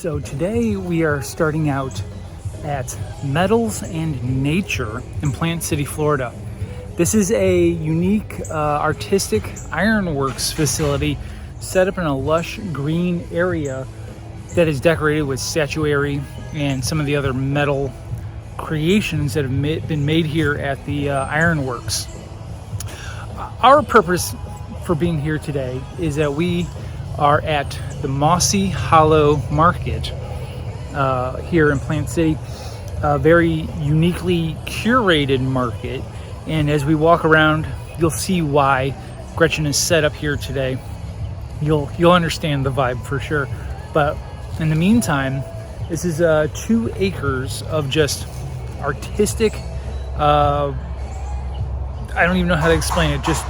So today we are starting out at Metals and Nature in Plant City, Florida. This is a unique artistic ironworks facility set up in a lush green area that is decorated with statuary and some of the other metal creations that have been made here at the ironworks. Our purpose for being here today is that we are at the Mossy Hollow Market here in Plant City, a very uniquely curated market. And as we walk around, you'll see why Gretchen is set up here today. You'll understand the vibe for sure. But in the meantime, this is 2 acres of just artistic, I don't even know how to explain it, just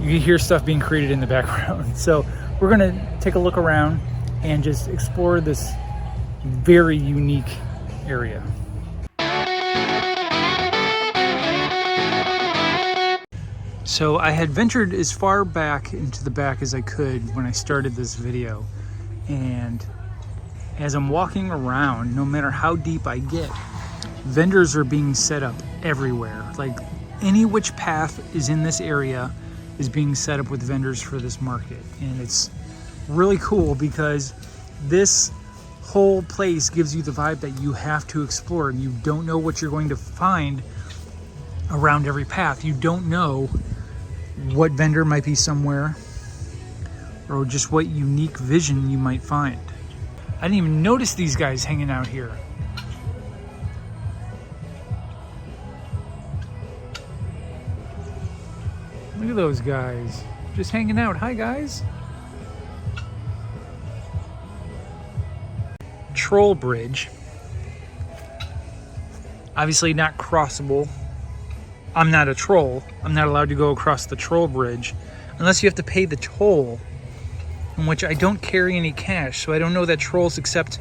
you hear stuff being created in the background. So we're gonna take a look around and just explore this very unique area. So I had ventured as far back into the back as I could when I started this video, and as I'm walking around, no matter how deep I get, vendors are being set up everywhere. Like any which path is in this area is being set up with vendors for this market. And it's really cool because this whole place gives you the vibe that you have to explore, and you don't know what you're going to find around every path. You don't know what vendor might be somewhere or just what unique vision you might find. I didn't even notice these guys hanging out here. Look at those guys, just hanging out. Hi guys. Troll bridge. Obviously not crossable. I'm not a troll. I'm not allowed to go across the troll bridge unless you have to pay the toll, in which I don't carry any cash, so I don't know that trolls accept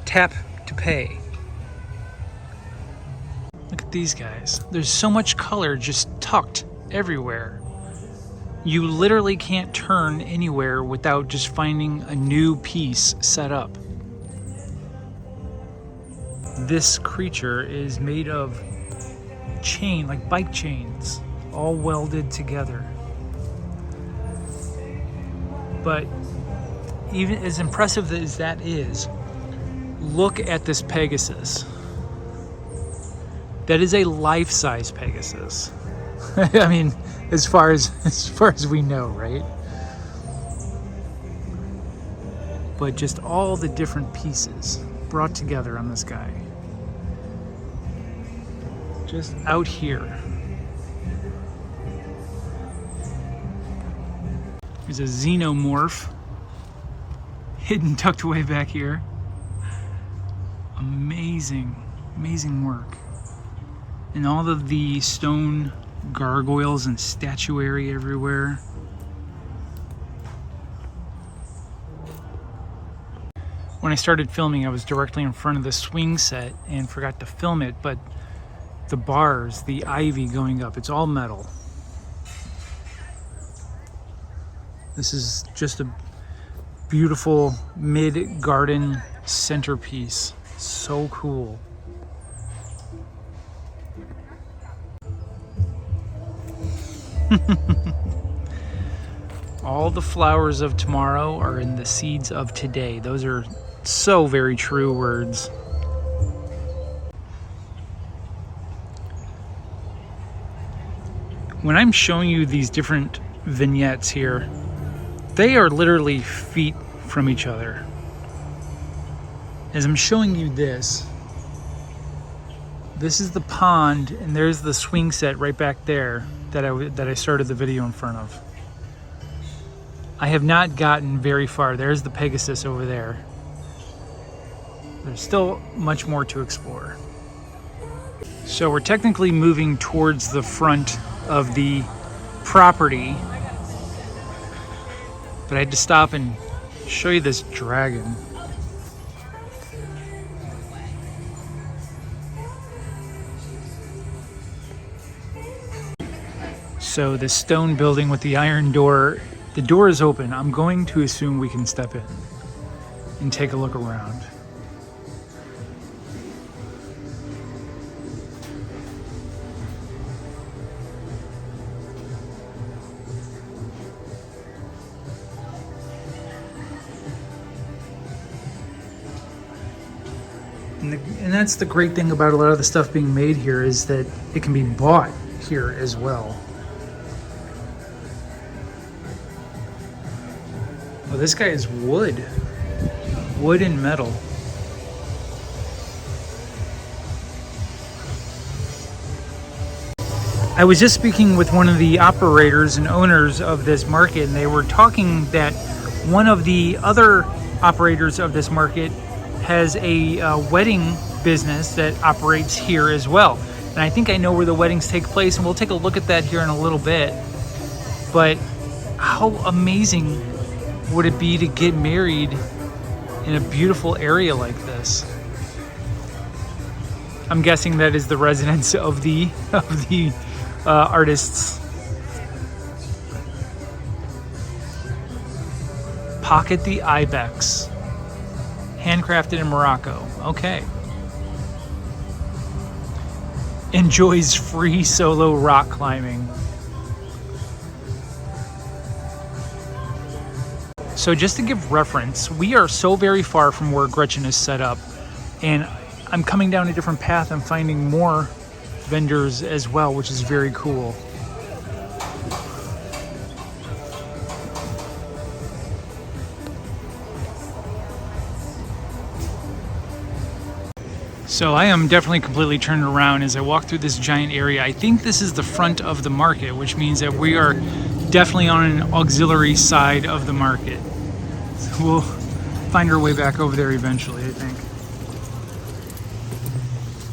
tap to pay. Look at these guys. There's so much color just tucked everywhere. You literally can't turn anywhere without just finding a new piece set up. This creature is made of chain, like bike chains, all welded together. But even as impressive as that is, look at this Pegasus. That is a life-size Pegasus. I mean, as far as we know, right? But just all the different pieces brought together on this guy. Just out here. There's a xenomorph hidden, tucked away back here. Amazing, amazing work. And all of the stone gargoyles and statuary everywhere. When I started filming, I was directly in front of the swing set and forgot to film it, but the bars, the ivy going up, it's all metal. This is just a beautiful mid-garden centerpiece. So cool. All the flowers of tomorrow are in the seeds of today. Those are so very true words. When I'm showing you these different vignettes here, they are literally feet from each other. As I'm showing you this is the pond, and there's the swing set right back there that I started the video in front of. I have not gotten very far. There's the Pegasus over there. There's still much more to explore. So we're technically moving towards the front of the property, but I had to stop and show you this dragon. So this stone building with the iron door, the door is open. I'm going to assume we can step in. and take a look around. And that's the great thing about a lot of the stuff being made here, is that it can be bought here as well. Oh, this guy is wood. Wood and metal. I was just speaking with one of the operators and owners of this market, and they were talking that one of the other operators of this market has a wedding business that operates here as well. And I think I know where the weddings take place, and we'll take a look at that here in a little bit. But how amazing would it be to get married in a beautiful area like this? I'm guessing that is the residence of the artists. Pocket the Ibex. Handcrafted in Morocco. Okay. Enjoys free solo rock climbing. So just to give reference, we are so very far from where Gretchen is set up, and I'm coming down a different path and finding more vendors as well, which is very cool. So I am definitely completely turned around as I walk through this giant area. I think this is the front of the market, which means that we are definitely on an auxiliary side of the market. So we'll find our way back over there eventually, I think.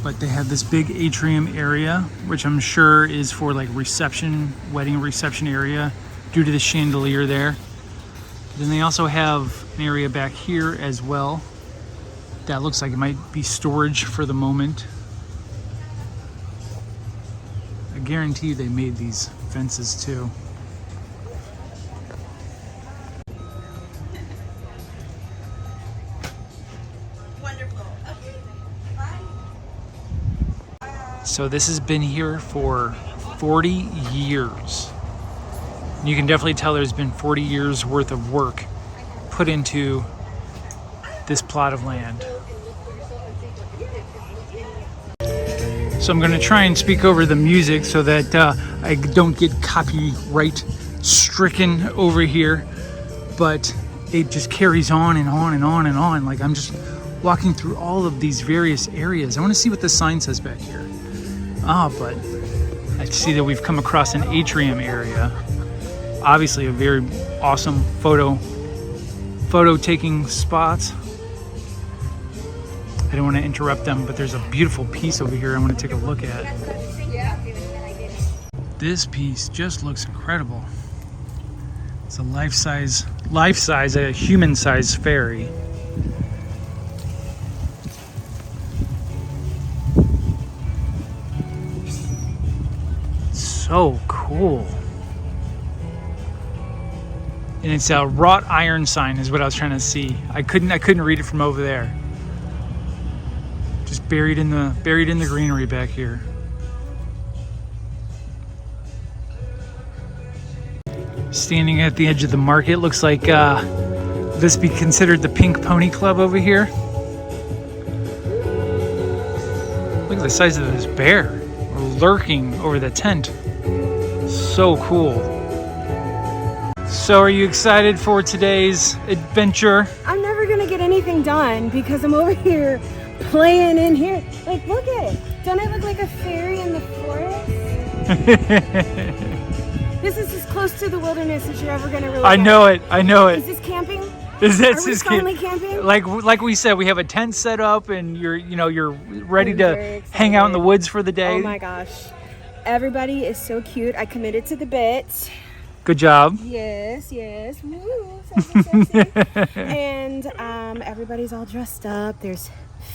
But they have this big atrium area, which I'm sure is for like reception, wedding reception area, due to the chandelier there. Then they also have an area back here as well. That looks like it might be storage for the moment. I guarantee you they made these fences too. Wonderful. Okay. Bye. So this has been here for 40 years. You can definitely tell there's been 40 years worth of work put into this plot of land. So I'm going to try and speak over the music so that I don't get copyright stricken over here, but it just carries on and on and on and on. Like I'm just walking through all of these various areas. I want to see what the sign says back here. But I see that we've come across an atrium area. Obviously a very awesome photo taking spot. I don't want to interrupt them, but there's a beautiful piece over here I want to take a look at. This piece just looks incredible. It's a life-size, a human-size fairy. So cool. And it's a wrought iron sign is what I was trying to see. I couldn't read it from over there. Just buried in the greenery back here. Standing at the edge of the market, looks like this be considered the Pink Pony Club over here. Look at the size of this bear lurking over the tent. So cool. So are you excited for today's adventure? I'm never gonna get anything done because I'm over here playing in here. Like, look at it. Don't I look like a fairy in the forest? This is as close to the wilderness as you're ever gonna really I know it. Is this camping? Are we finally camping? Like we said, we have a tent set up, and you're ready to hang out in the woods for the day. Oh my gosh, everybody is so cute. I committed to the bit. Good job. Yes, yes. Woo, sexy, sexy. And everybody's all dressed up. There's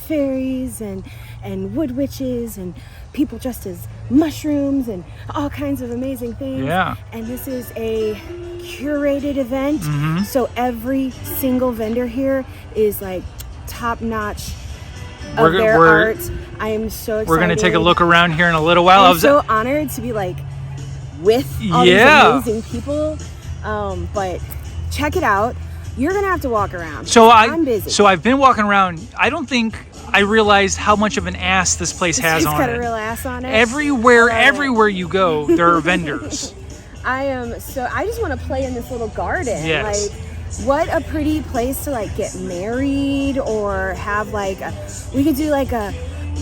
fairies and wood witches and people dressed as mushrooms and all kinds of amazing things. Yeah. And this is a curated event. So every single vendor here is like top notch of their art. I am so excited. We're going to take a look around here in a little while. I'm so honored to be like with all these amazing people. But check it out. You're gonna have to walk around. I'm busy. So I've been walking around. I don't think I realized how much of an ass this place has on it. It's got a real ass on it. Everywhere you go, there are vendors. I just want to play in this little garden. Yes. Like, what a pretty place to like get married or have like we could do like a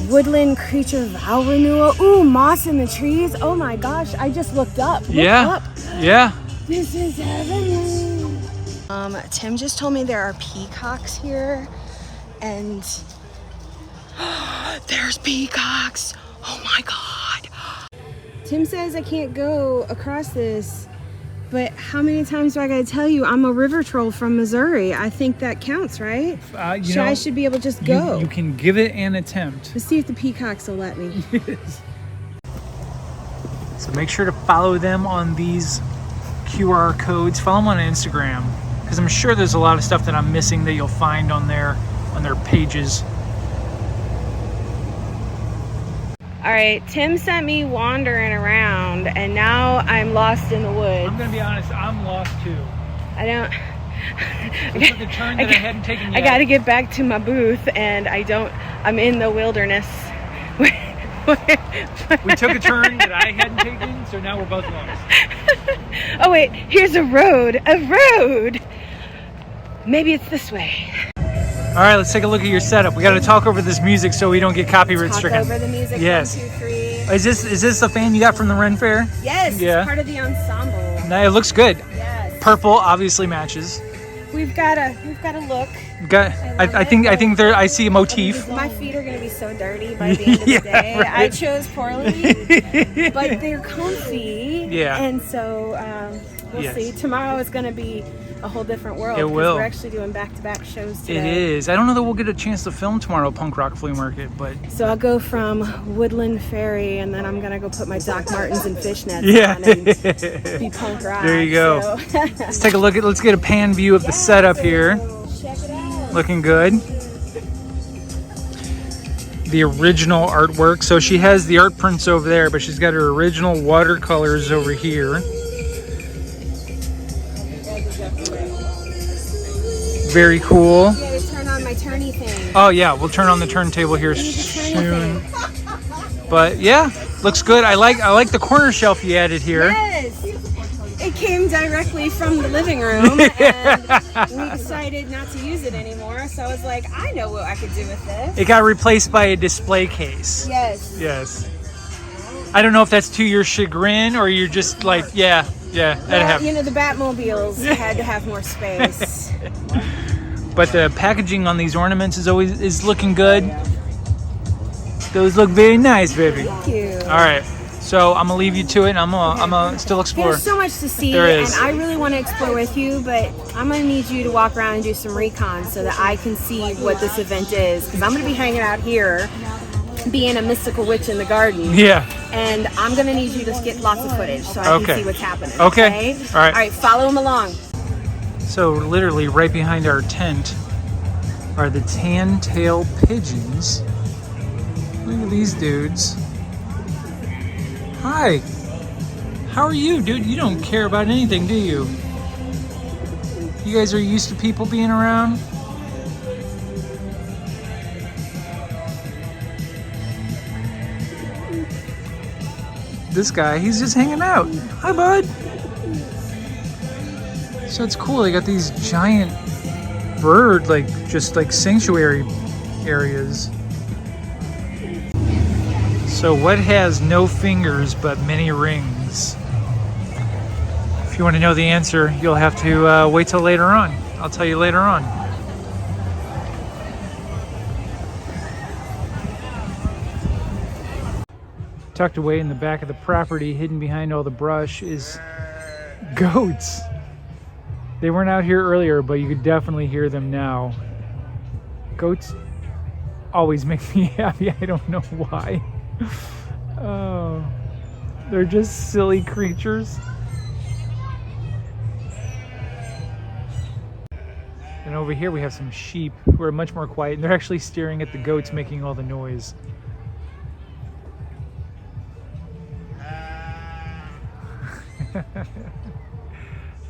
woodland creature vow renewal. Ooh, moss in the trees. Oh my gosh, I just looked up. Look up. Yeah. This is heavenly. Tim just told me there are peacocks here, and there's peacocks. Oh my God. Tim says I can't go across this, but how many times do I gotta tell you I'm a river troll from Missouri? I think that counts, right? I should be able to just go. You can give it an attempt. Let's see if the peacocks will let me. So make sure to follow them on these QR codes. Follow them on Instagram, because I'm sure there's a lot of stuff that I'm missing that you'll find on their pages. All right, Tim sent me wandering around, and now I'm lost in the woods. I'm gonna be honest, I'm lost too. I don't. We took a turn that I hadn't taken yet. I got to get back to my booth, and I'm in the wilderness. We took a turn that I hadn't taken, so now we're both lost. Oh wait, here's a road. Maybe it's this way. All right, let's take a look at your setup. We got to talk over this music so we don't get copyright stricken. Talk over the music. Yes. 1, 2, 3. Is this the fan you got from the Ren Fair? Yes. Yeah. It's part of the ensemble. No, it looks good. Yes. Purple obviously matches. We've got a look. I think there. I see a motif. My feet are gonna be so dirty by the end of the day. Right. I chose poorly, but they're comfy. Yeah. And so we'll see. Tomorrow is gonna be a whole different world. It will. We're actually doing back-to-back shows today. It is. I don't know that we'll get a chance to film tomorrow, Punk Rock Flea Market, but so I'll go from Woodland Ferry, and then I'm gonna go put my Doc Martens and fishnets on and be punk rock. There you go. So. Let's take a look at. Let's get a pan view of the setup here. Check it out. Looking good. The original artwork. So she has the art prints over there, but she's got her original watercolors over here. Very cool. Yeah, to turn on my turny thing. Oh yeah, we'll turn on the turntable here soon. But yeah, looks good. I like the corner shelf you added here. Yes. It came directly from the living room, and we decided not to use it anymore. So I was like, I know what I could do with this. It got replaced by a display case. Yes. Yes. I don't know if that's to your chagrin or you're just like, yeah, that happened. You know, the Batmobiles had to have more space. But the packaging on these ornaments is looking good. Those look very nice, baby. Thank you. All right. So I'm gonna leave you to it, and I'm gonna still explore. There's so much to see, There is. and I really want to explore with you, but I'm gonna need you to walk around and do some recon so that I can see what this event is, because I'm gonna be hanging out here, being a mystical witch in the garden. Yeah. And I'm gonna need you to get lots of footage so I can see what's happening. Okay. All right. All right. Follow them along. So literally right behind our tent are the tan-tailed pigeons. Look at these dudes. Hi. How are you, dude? You don't care about anything, do you? You guys are used to people being around? This guy, he's just hanging out. Hi, bud. So it's cool. They got these giant bird, just like sanctuary areas. So what has no fingers but many rings? If you want to know the answer, you'll have to wait till later on. I'll tell you later on. Tucked away in the back of the property, hidden behind all the brush, is Goats. They weren't out here earlier, but you could definitely hear them now. Goats always make me happy. I don't know why. Oh, they're just silly creatures. And over here we have some sheep who are much more quiet, and they're actually staring at the goats making all the noise.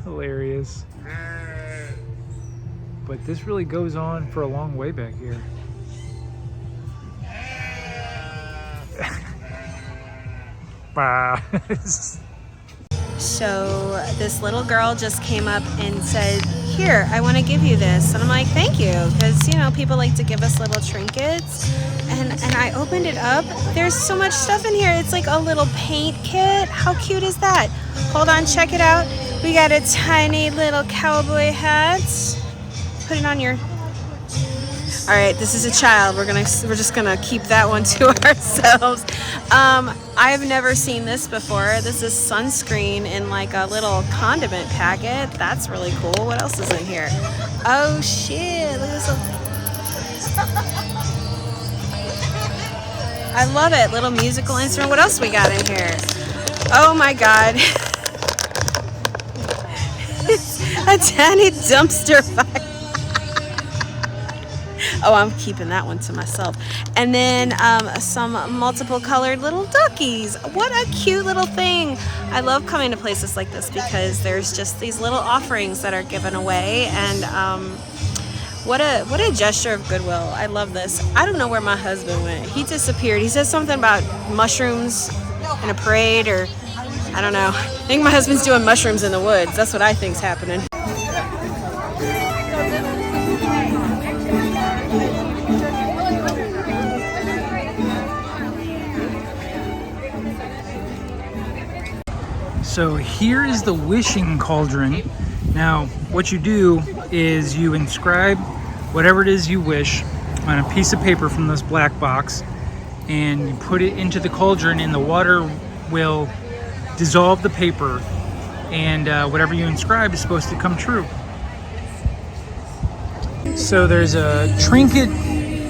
Hilarious. But this really goes on for a long way back here. So this little girl just came up and said, "Here, I want to give you this." And I'm like, "Thank you," because you know people like to give us little trinkets. And I opened it up. There's so much stuff in here. It's like a little paint kit. How cute is that? Hold on, check it out. We got a tiny little cowboy hat. Put it on your. All right, this is a child. We're just gonna keep that one to ourselves. I've never seen this before. This is sunscreen in like a little condiment packet. That's really cool. What else is in here? Oh shit! Look at this. I love it. Little musical instrument. What else we got in here? Oh my god! It's a tiny dumpster fire. Oh, I'm keeping that one to myself. And then some multiple colored little duckies. What a cute little thing. I love coming to places like this because there's just these little offerings that are given away. And what a gesture of goodwill. I love this. I don't know where my husband went. He disappeared. He said something about mushrooms in a parade, or I don't know. I think my husband's doing mushrooms in the woods. That's what I think's happening. So here is the wishing cauldron. Now, what you do is you inscribe whatever it is you wish on a piece of paper from this black box, and you put it into the cauldron, and the water will dissolve the paper, and whatever you inscribe is supposed to come true. So there's a trinket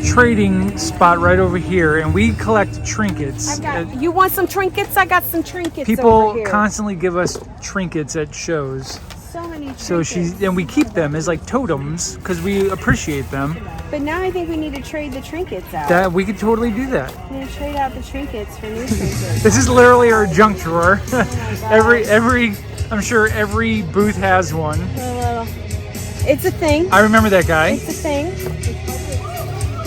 trading spot right over here, and we collect trinkets. You want some trinkets? I got some trinkets. People over here. constantly give us trinkets at shows. So many trinkets. So and we keep them as like totems because we appreciate them. But now I think we need to trade the trinkets out. That we could totally do that. We need to trade out the trinkets for new trinkets. This is literally our junk drawer. Oh my God. I'm sure every booth has one. It's a thing. I remember that guy. It's a thing.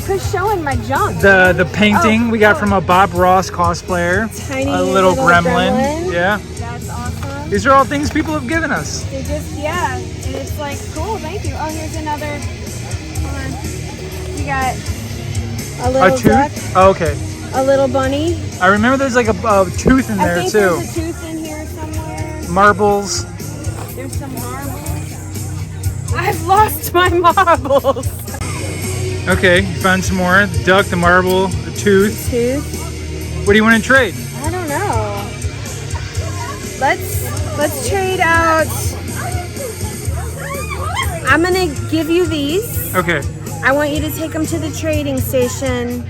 Quit showing my junk. The painting we got from a Bob Ross cosplayer. Tiny a little gremlin. Yeah. That's awesome. These are all things people have given us. They just, yeah. And it's like, cool, thank you. Oh, here's another. Hold on. We got a little duck. Oh, okay. A little bunny. I remember there's like a tooth in there I think too. there's a tooth in here somewhere. Marbles. There's some marbles. I've lost my marbles. Okay, you found some more. The duck, the marble, the tooth. What do you want to trade? I don't know. Let's trade out. I'm gonna give you these. Okay. I want you to take them to the trading station,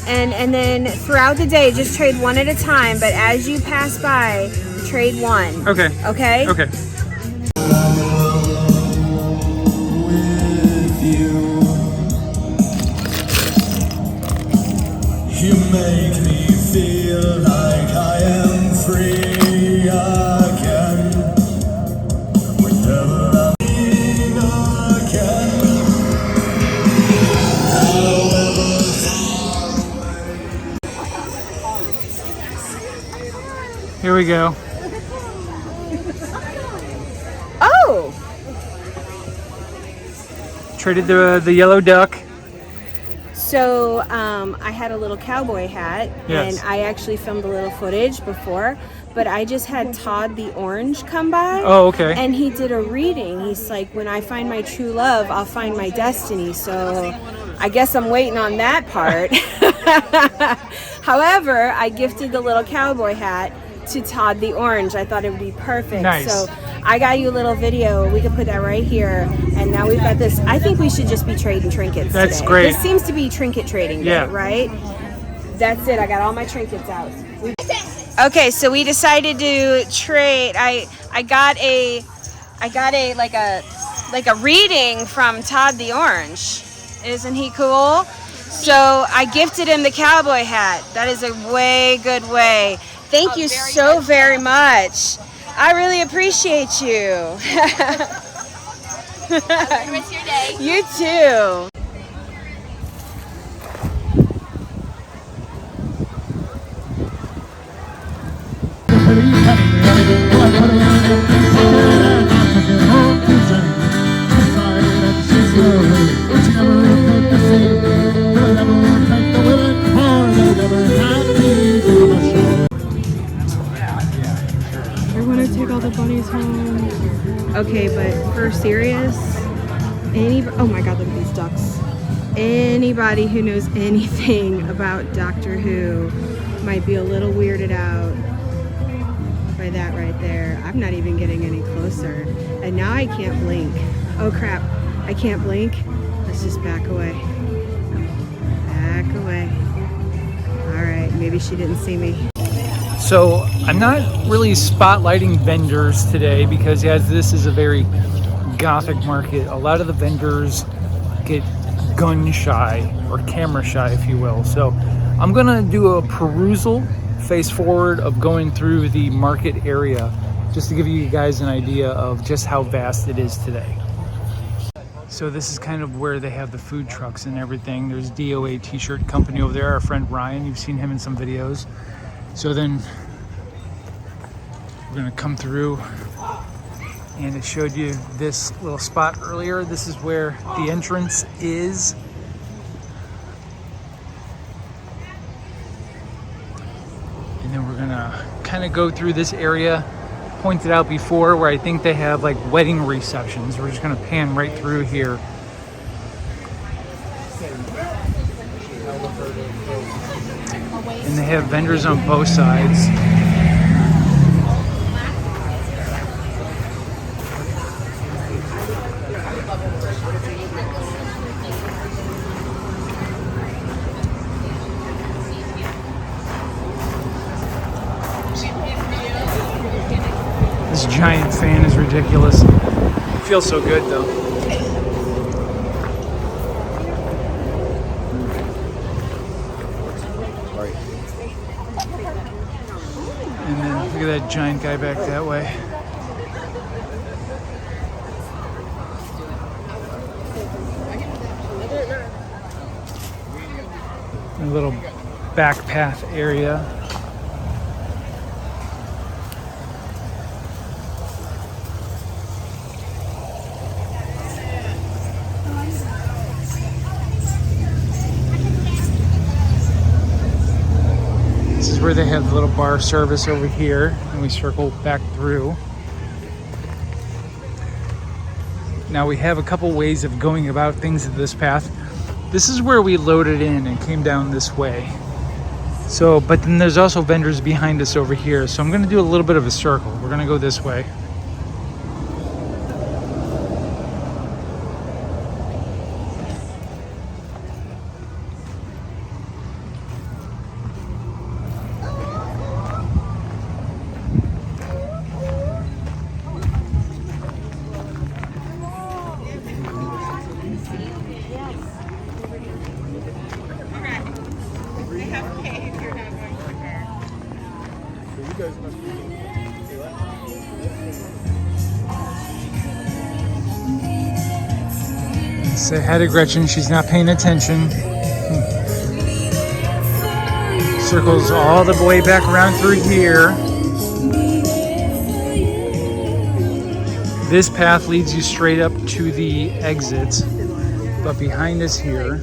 and then throughout the day, just trade one at a time. But as you pass by, trade one. Okay. Okay. Okay. You make me feel like I am free again. Whenever I'm in again. Here we go. Oh! Traded the yellow duck. So I had a little cowboy hat, Yes. and I actually filmed a little footage before, but I just had Todd the Orange come by. Oh, okay. And he did a reading. He's like, when I find my true love, I'll find my destiny. So I guess I'm waiting on that part. However, I gifted the little cowboy hat to Todd the Orange. I thought it would be perfect. Nice. So I got you a little video. We could put that right here. And now we've got this. I think we should just be trading trinkets That's today. great. This seems to be trinket trading day, Yeah. right? That's it. I got all my trinkets out. Okay, so we decided to trade. I got a like a reading from Todd the Orange. Isn't he cool? So I gifted him the cowboy hat. That is a way good way. Thank you so very much. I really appreciate you. Have a good rest of your day. You too. I want to take all the bunnies home. Okay, but for serious, oh my god, look at these ducks. Anybody who knows anything about Doctor Who might be a little weirded out by that right there. I'm not even getting any closer. And now I can't blink. Oh crap, I can't blink. Let's just back away. Back away. Alright, maybe she didn't see me. So I'm not really spotlighting vendors today because as this is a very gothic market, a lot of the vendors get gun shy or camera shy, if you will. So I'm gonna do a perusal face forward of going through the market area just to give you guys an idea of just how vast it is today. So this is kind of where they have the food trucks and everything. There's DOA t-shirt company over there, our friend Ryan, you've seen him in some videos. So then we're gonna come through, and it showed you this little spot earlier. This is where the entrance is. And then we're gonna kind of go through this area, pointed out before, where I think they have like wedding receptions. We're just gonna pan right through here. And they have vendors on both sides. This giant fan is ridiculous. It feels so good though. And then look at that giant guy back that way. A little back path area. This is where they have the little bar service over here, and we circle back through. Now we have a couple ways of going about things at this path. This is where we loaded in and came down this way. So, but then there's also vendors behind us over here. So I'm gonna do a little bit of a circle. We're gonna go this way. Say hi to Gretchen, she's not paying attention. Circles all the way back around through here. This path leads you straight up to the exits, but behind us here,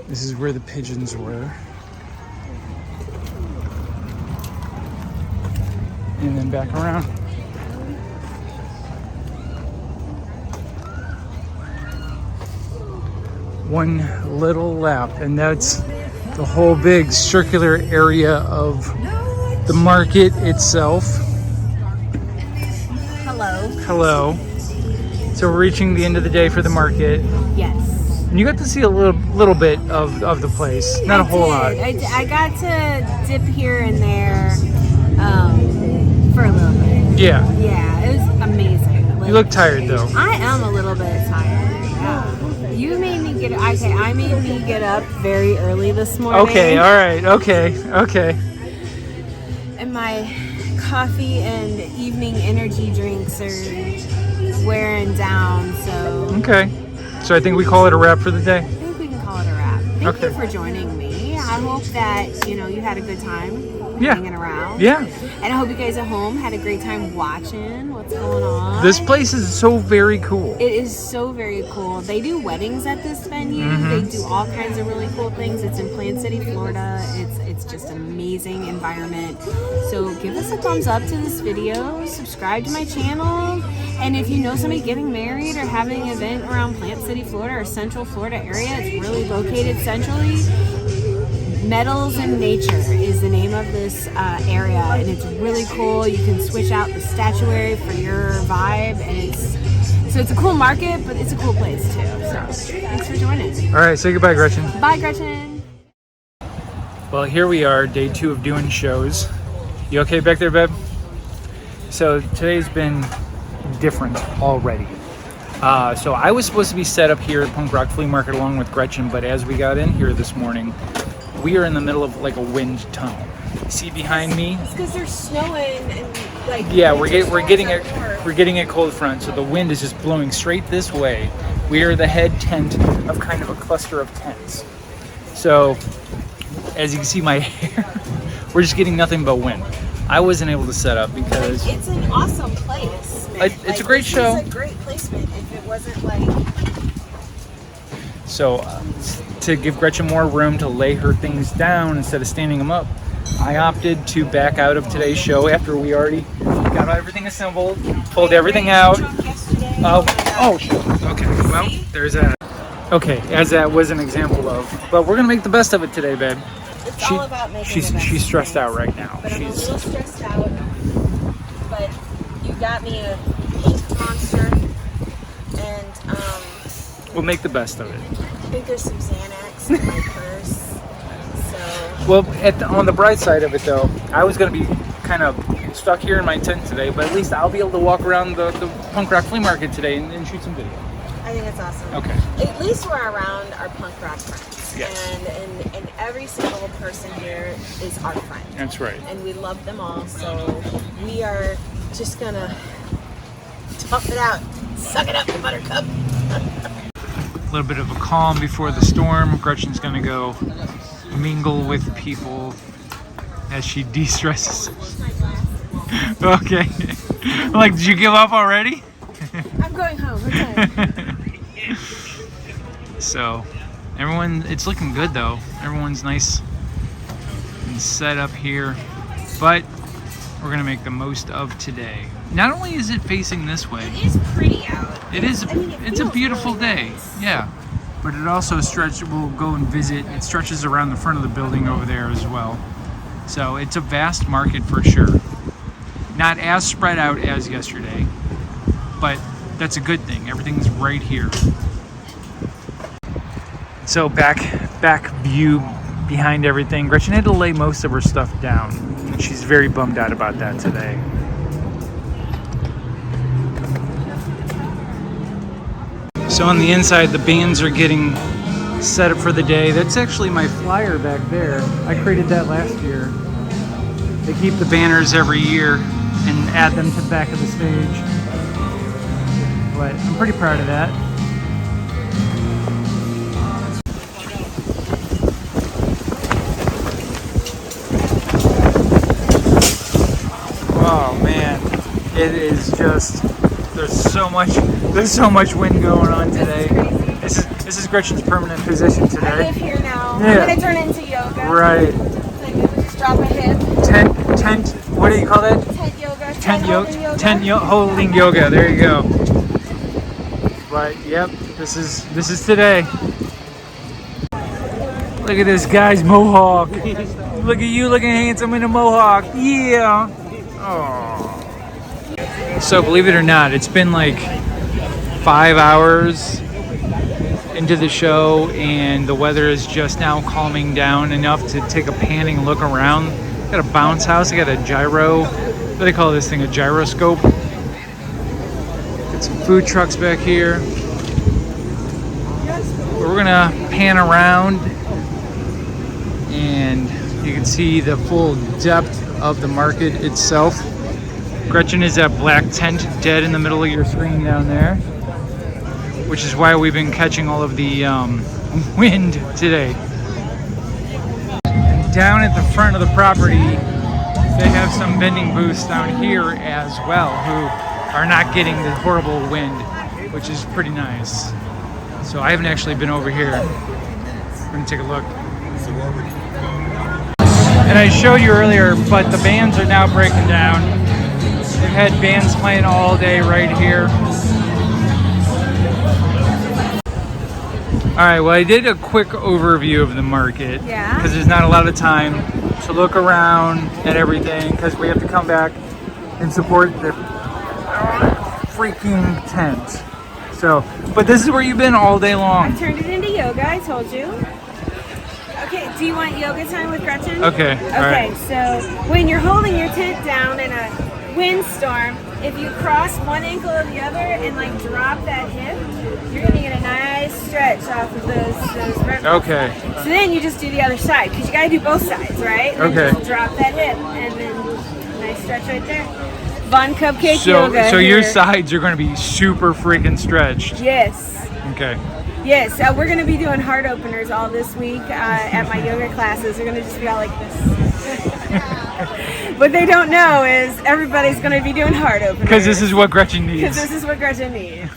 this is where the pigeons were. And then back around. one little lap, and that's the whole big circular area of the market itself. Hello. Hello. So we're reaching the end of the day for the market. Yes. And you got to see a little bit of the place, not a whole lot. I got to dip here and there for a little bit. Yeah. Yeah, it was amazing. You look tired though. I am a little bit tired. Yeah. You made me get. Okay, I made me get up very early this morning. Okay. All right. Okay. And my coffee and evening energy drinks are wearing down. So. Okay. So I think we call it a wrap for the day. I think we can call it a wrap. Thank you for joining me. I hope that you had a good time hanging around. Yeah. And I hope you guys at home had a great time watching what's going on. This place is so very cool. It is so very cool. They do weddings at this venue. They do all kinds of really cool things. It's in Plant City, Florida. It's just an amazing environment. So give us a thumbs up to this video. Subscribe to my channel. And if you know somebody getting married or having an event around Plant City, Florida or Central Florida area, it's really located centrally. Metals and Nature is the name of this area, and it's really cool. You can switch out the statuary for your vibe, and it's a cool market, but it's a cool place too. So thanks for joining. All right, say goodbye, Gretchen. Bye, Gretchen. Well, here we are, day 2 of doing shows. You okay back there, babe? So today's been different already. So I was supposed to be set up here at Punk Rock Flea Market along with Gretchen, but as we got in here this morning, we are in the middle of like a wind tunnel. See behind me? It's because there's snowing and like. Yeah, we're getting a cold front, so the wind is just blowing straight this way. We are the head tent of kind of a cluster of tents. So, as you can see, my hair, we're just getting nothing but wind. I wasn't able to set up because it's an awesome place. It's a great show. It's a great placement. If it wasn't like. So, to give Gretchen more room to lay her things down instead of standing them up, I opted to back out of today's show after we already got everything assembled, pulled everything out. Okay. Well, there's that. Okay, as that was an example of. But we're gonna make the best of it today, babe. It's all about making the best She's stressed of out right now. But I'm a little stressed out. But you got me a pink monster, and we'll make the best of it. I think there's some Xanax in my purse. So. Well, on the bright side of it, though, I was going to be kind of stuck here in my tent today, but at least I'll be able to walk around the Punk Rock Flea Market today and shoot some video. I think that's awesome. Okay. At least we're around our punk rock friends. Yes. And every single person here is our friend. That's right. And we love them all, so we are just going to tough it out. Suck it up, buttercup. A little bit of a calm before the storm. Gretchen's gonna go mingle with people as she de-stresses. Okay. Like, did you give up already? I'm going home. We're done. So, it's looking good though. Everyone's nice and set up here, but we're gonna make the most of today. Not only is it facing this way, It is pretty out. It's a beautiful day. Nice. Yeah. But it also we'll go and visit. It stretches around the front of the building over there as well. So it's a vast market for sure. Not as spread out as yesterday, but that's a good thing. Everything's right here. So back view behind everything. Gretchen had to lay most of her stuff down, and she's very bummed out about that today. So on the inside, the bands are getting set up for the day. That's actually my flyer back there. I created that last year. They keep the banners every year and add them to the back of the stage. But I'm pretty proud of that. Oh man, it is just, there's so much wind going on today. This is Gretchen's permanent position today. I live here now. Yeah. I'm gonna turn into yoga. Right. So just drop a hip. Tent. What do you call that? Tent yoga. Tent holding yoga. There you go. But yep, this is today. Look at this guy's mohawk. Look at you looking handsome in a mohawk. Yeah. Oh. So believe it or not, it's been like 5 hours into the show and the weather is just now calming down enough to take a panning look around. Got a bounce house, I got a gyro, what do they call this thing, a gyroscope? Got some food trucks back here. We're gonna pan around and you can see the full depth of the market itself. Gretchen is that black tent dead in the middle of your screen down there, which is why we've been catching all of the wind today. And down at the front of the property, they have some vending booths down here as well who are not getting the horrible wind, which is pretty nice. So I haven't actually been over here. We're gonna take a look. And I showed you earlier, but the bands are now breaking down. They've had bands playing all day right here. All right, well, I did a quick overview of the market. Yeah. Because there's not a lot of time to look around at everything because we have to come back and support the freaking tent. So, but this is where you've been all day I long. turned it into yoga, I told you. Okay, do you want yoga time with Gretchen? Okay, all Okay, right. so when you're holding your tent down in a windstorm, if you cross one ankle or the other and like drop that hip, you're gonna get a nice stretch off of those rib. Okay. So then you just do the other side, because you gotta do both sides, right? And then Okay. just drop that hip, and then nice stretch right there. Fun cupcake So, yoga so your here. sides are going to be super freaking stretched. Yes. Okay. Yes, we're going to be doing heart openers all this week at my yoga classes. We're going to just be all like this. What they don't know is everybody's going to be doing heart openers. Because this is what Gretchen needs. Because this is what Gretchen needs.